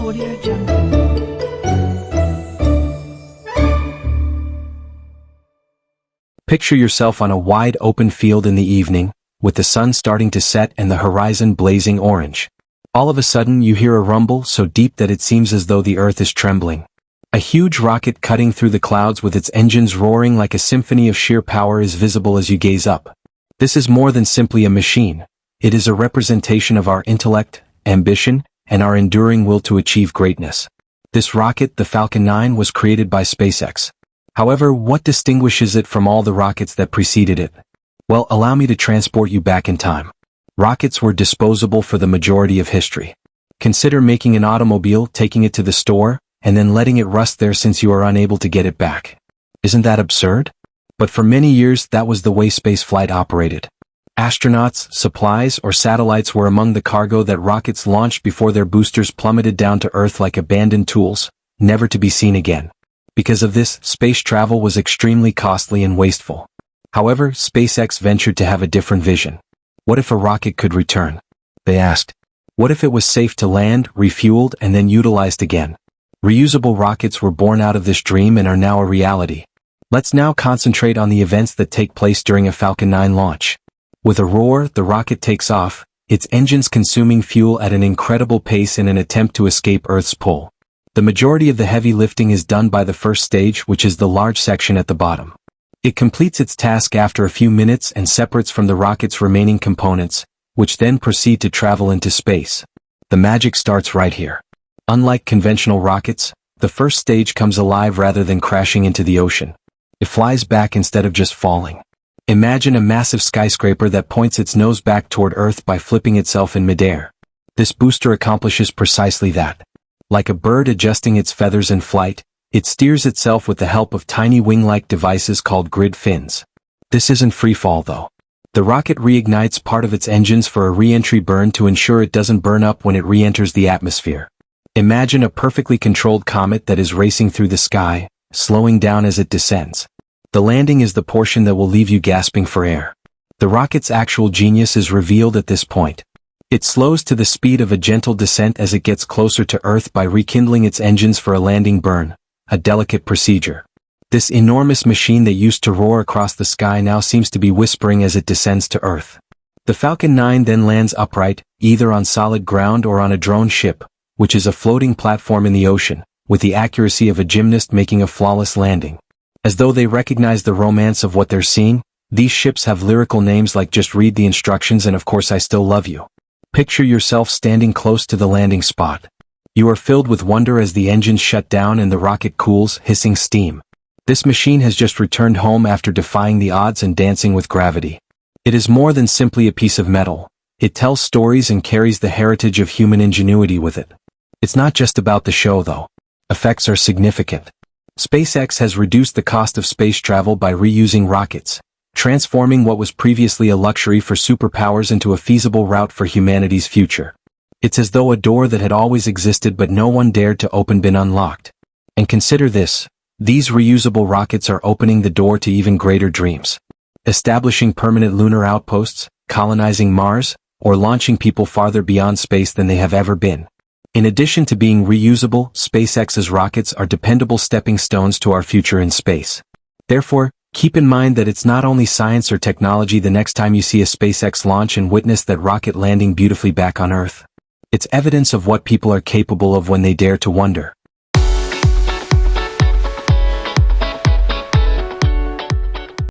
Audio Jungle. Picture yourself on a wide open field in the evening, with the sun starting to set and the horizon blazing orange. All of a sudden you hear a rumble so deep that it seems as though the earth is trembling. A huge rocket cutting through the clouds with its engines roaring like a symphony of sheer power is visible as you gaze up. This is more than simply a machine. It is a representation of our intellect, ambition, and our enduring will to achieve greatness. This rocket, the Falcon 9, was created by SpaceX. However, what distinguishes it from all the rockets that preceded it? Well, allow me to transport you back in time. Rockets were disposable for the majority of history. Consider making an automobile, taking it to the store, and then letting it rust there since you are unable to get it back. Isn't that absurd? But for many years that was the way spaceflight operated. Astronauts, supplies, or satellites were among the cargo that rockets launched before their boosters plummeted down to Earth like abandoned tools, never to be seen again. Because of this, space travel was extremely costly and wasteful. However, SpaceX ventured to have a different vision. What if a rocket could return? They asked. What if it was safe to land, refueled, and then utilized again? Reusable rockets were born out of this dream and are now a reality. Let's now concentrate on the events that take place during a Falcon 9 launch. With a roar, the rocket takes off, its engines consuming fuel at an incredible pace in an attempt to escape Earth's pull. The majority of the heavy lifting is done by the first stage, which is the large section at the bottom. It completes its task after a few minutes and separates from the rocket's remaining components, which then proceed to travel into space. The magic starts right here. Unlike conventional rockets, the first stage comes alive rather than crashing into the ocean. It flies back instead of just falling. Imagine a massive skyscraper that points its nose back toward Earth by flipping itself in midair. This booster accomplishes precisely that. Like a bird adjusting its feathers in flight, it steers itself with the help of tiny wing-like devices called grid fins. This isn't free fall though. The rocket reignites part of its engines for a re-entry burn to ensure it doesn't burn up when it re-enters the atmosphere. Imagine a perfectly controlled comet that is racing through the sky, slowing down as it descends. The landing is the portion that will leave you gasping for air. The rocket's actual genius is revealed at this point. It slows to the speed of a gentle descent as it gets closer to Earth by rekindling its engines for a landing burn, a delicate procedure. This enormous machine that used to roar across the sky now seems to be whispering as it descends to Earth. The Falcon 9 then lands upright, either on solid ground or on a drone ship, which is a floating platform in the ocean, with the accuracy of a gymnast making a flawless landing. As though they recognize the romance of what they're seeing, these ships have lyrical names like Just Read the Instructions and Of Course I Still Love You. Picture yourself standing close to the landing spot. You are filled with wonder as the engines shut down and the rocket cools, hissing steam. This machine has just returned home after defying the odds and dancing with gravity. It is more than simply a piece of metal. It tells stories and carries the heritage of human ingenuity with it. It's not just about the show though. Effects are significant. SpaceX has reduced the cost of space travel by reusing rockets, transforming what was previously a luxury for superpowers into a feasible route for humanity's future. It's as though a door that had always existed but no one dared to open been unlocked. And consider this, these reusable rockets are opening the door to even greater dreams. Establishing permanent lunar outposts, colonizing Mars, or launching people farther beyond space than they have ever been. In addition to being reusable, SpaceX's rockets are dependable stepping stones to our future in space. Therefore, keep in mind that it's not only science or technology the next time you see a SpaceX launch and witness that rocket landing beautifully back on Earth. It's evidence of what people are capable of when they dare to wonder.